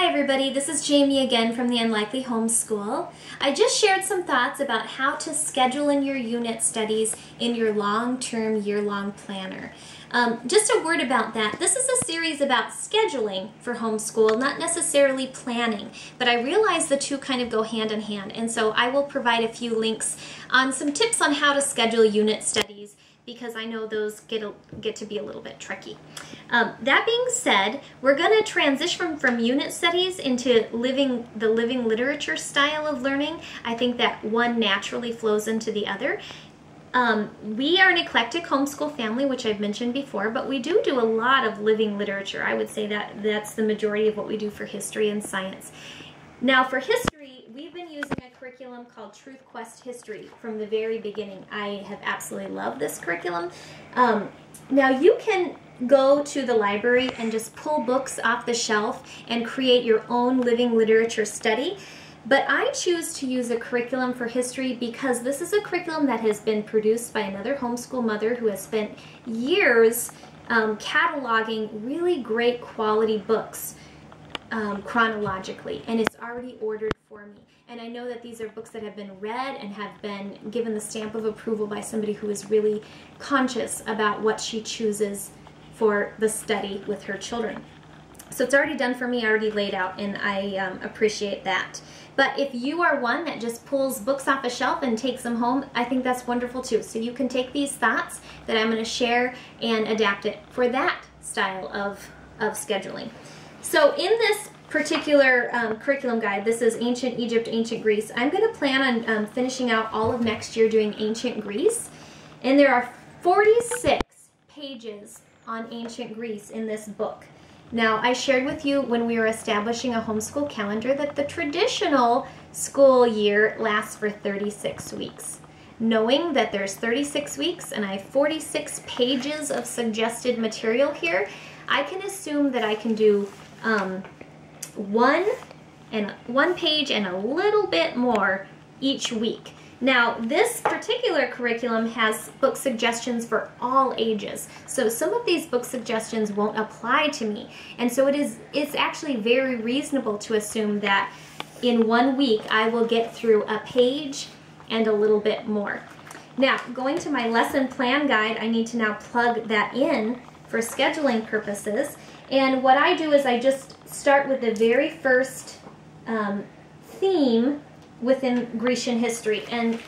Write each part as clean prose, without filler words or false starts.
Hi everybody, this is Jamie again from the Unlikely Homeschool. I just shared some thoughts about how to schedule in your unit studies in your long-term year-long planner. Just a word about that. This is a series about scheduling for homeschool, not necessarily planning, but I realize the two kind of go hand in hand, and so I will provide a few links on some tips on how to schedule unit studies, because I know those get to be a little bit tricky. That being said, we're going to transition from unit studies into the living literature style of learning. I think that one naturally flows into the other. We are an eclectic homeschool family, which I've mentioned before, but we do a lot of living literature. I would say that that's the majority of what we do for history and science. Now for history, we've been using a curriculum called Truth Quest History from the very beginning. I have absolutely loved this curriculum. Now you can go to the library and just pull books off the shelf and create your own living literature study. But I choose to use a curriculum for history because this is a curriculum that has been produced by another homeschool mother who has spent years cataloging really great quality books chronologically, and it's already ordered for me. And I know that these are books that have been read and have been given the stamp of approval by somebody who is really conscious about what she chooses for the study with her children. So it's already done for me, already laid out, and I appreciate that. But if you are one that just pulls books off a shelf and takes them home, I think that's wonderful too. So you can take these thoughts that I'm going to share and adapt it for that style of scheduling. So in this particular curriculum guide, this is Ancient Egypt, Ancient Greece. I'm going to plan on finishing out all of next year doing Ancient Greece. And there are 46 pages on Ancient Greece in this book. Now, I shared with you when we were establishing a homeschool calendar that the traditional school year lasts for 36 weeks. Knowing that there's 36 weeks and I have 46 pages of suggested material here, I can assume that I can do one page and a little bit more each week. Now, this particular curriculum has book suggestions for all ages, so some of these book suggestions won't apply to me, and so it's actually very reasonable to assume that in 1 week I will get through a page and a little bit more. Now, going to my lesson plan guide, I need to now plug that in for scheduling purposes, and what I do is I just start with the very first theme within Grecian history, and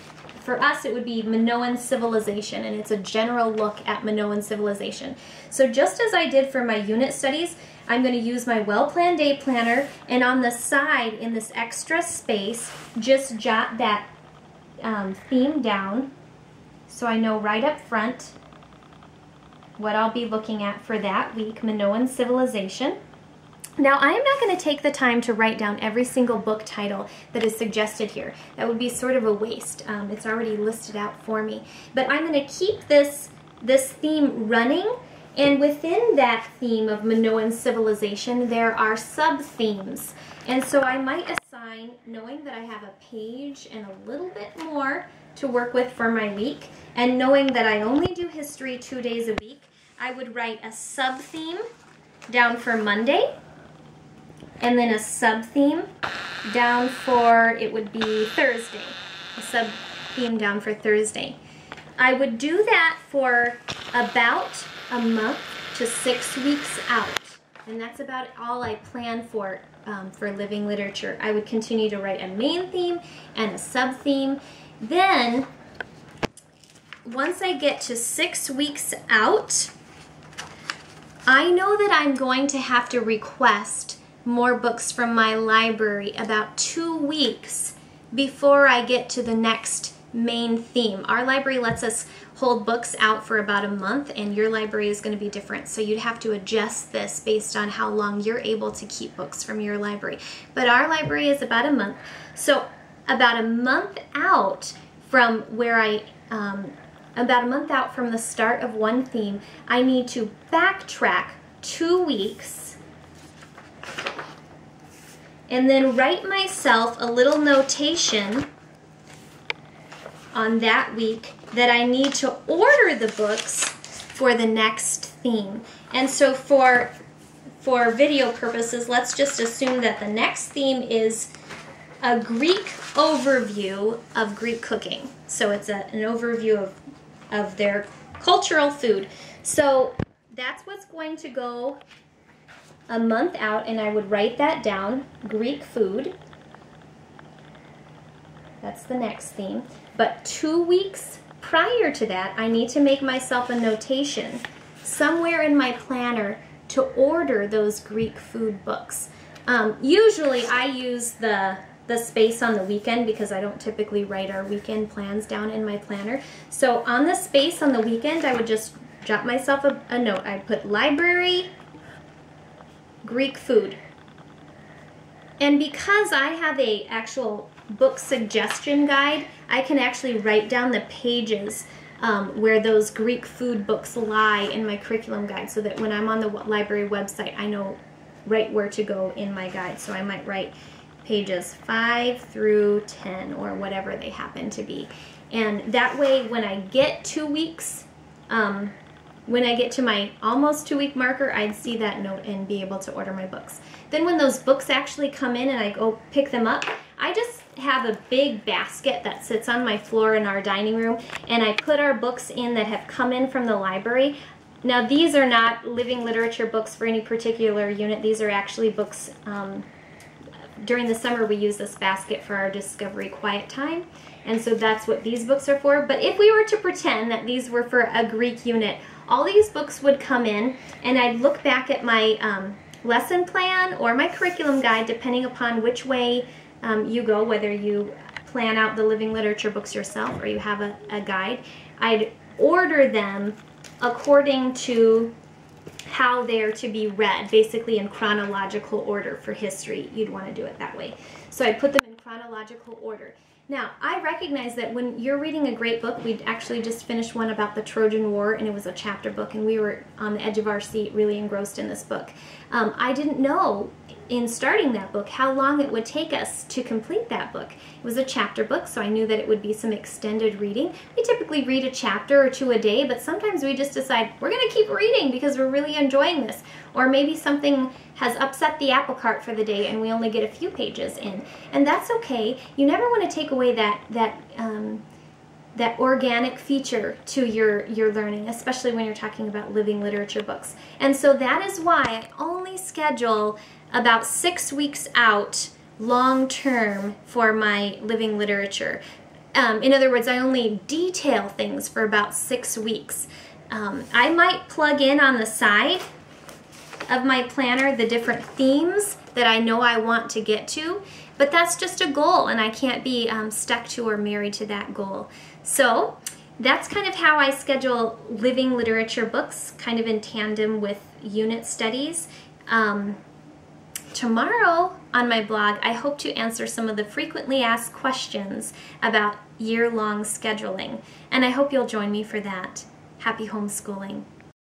for us it would be Minoan civilization, and it's a general look at Minoan civilization. So just as I did for my unit studies, I'm going to use my well-planned day planner, and on the side in this extra space just jot that theme down so I know right up front what I'll be looking at for that week, Minoan civilization. Now, I am not going to take the time to write down every single book title that is suggested here. That would be sort of a waste. It's already listed out for me. But I'm going to keep this theme running, and within that theme of Minoan civilization, there are sub-themes. And so I might assign, knowing that I have a page and a little bit more to work with for my week, and knowing that I only do history 2 days a week, I would write a sub-theme down for Monday, and then a sub-theme down for, it would be Thursday, a sub-theme down for Thursday. I would do that for about a month to 6 weeks out, and that's about all I plan for living literature. I would continue to write a main theme and a sub-theme. Then, once I get to 6 weeks out, I know that I'm going to have to request more books from my library about 2 weeks before I get to the next main theme. Our library lets us hold books out for about a month, and your library is going to be different, so you'd have to adjust this based on how long you're able to keep books from your library. But our library is about a month, so about a month out from where about a month out from the start of one theme, I need to backtrack 2 weeks and then write myself a little notation on that week that I need to order the books for the next theme. And so for for video purposes, let's just assume that the next theme is a Greek overview of Greek cooking. So it's an overview of their cultural food. So that's what's going to go a month out, and I would write that down, Greek food. That's the next theme. But 2 weeks prior to that, I need to make myself a notation somewhere in my planner to order those Greek food books. Usually I use the space on the weekend because I don't typically write our weekend plans down in my planner. So on the space on the weekend, I would just jot myself a note. I'd put library, Greek food. And because I have a actual book suggestion guide, I can actually write down the pages where those Greek food books lie in my curriculum guide, so that when I'm on the library website, I know right where to go in my guide. So I might write pages 5 through 10 or whatever they happen to be. And that way, when I get 2 weeks, when I get to my almost 2-week marker, I'd see that note and be able to order my books. Then when those books actually come in and I go pick them up, I just have a big basket that sits on my floor in our dining room, and I put our books in that have come in from the library. Now, these are not living literature books for any particular unit. These are actually books, during the summer we use this basket for our Discovery Quiet Time, and so that's what these books are for. But if we were to pretend that these were for a Greek unit, all these books would come in, and I'd look back at my lesson plan or my curriculum guide, depending upon which way you go, whether you plan out the living literature books yourself or you have a guide. I'd order them according to how they're to be read, basically in chronological order. For history, you'd want to do it that way. So I put them in chronological order. Now, I recognize that when you're reading a great book, we'd actually just finished one about the Trojan War, and it was a chapter book, and we were on the edge of our seat really engrossed in this book. I didn't know in starting that book how long it would take us to complete that book. It was a chapter book, so I knew that it would be some extended reading. We typically read a chapter or two a day, but sometimes we just decide we're going to keep reading because we're really enjoying this. Or maybe something has upset the apple cart for the day and we only get a few pages in. And that's okay. You never want to take away that organic feature to your learning, especially when you're talking about living literature books. And so that is why I only schedule about 6 weeks out long term for my living literature. In other words, I only detail things for about 6 weeks. I might plug in on the side of my planner the different themes that I know I want to get to, but that's just a goal, and I can't be stuck to or married to that goal. So that's kind of how I schedule living literature books, kind of in tandem with unit studies. Tomorrow on my blog, I hope to answer some of the frequently asked questions about year-long scheduling, and I hope you'll join me for that. Happy homeschooling.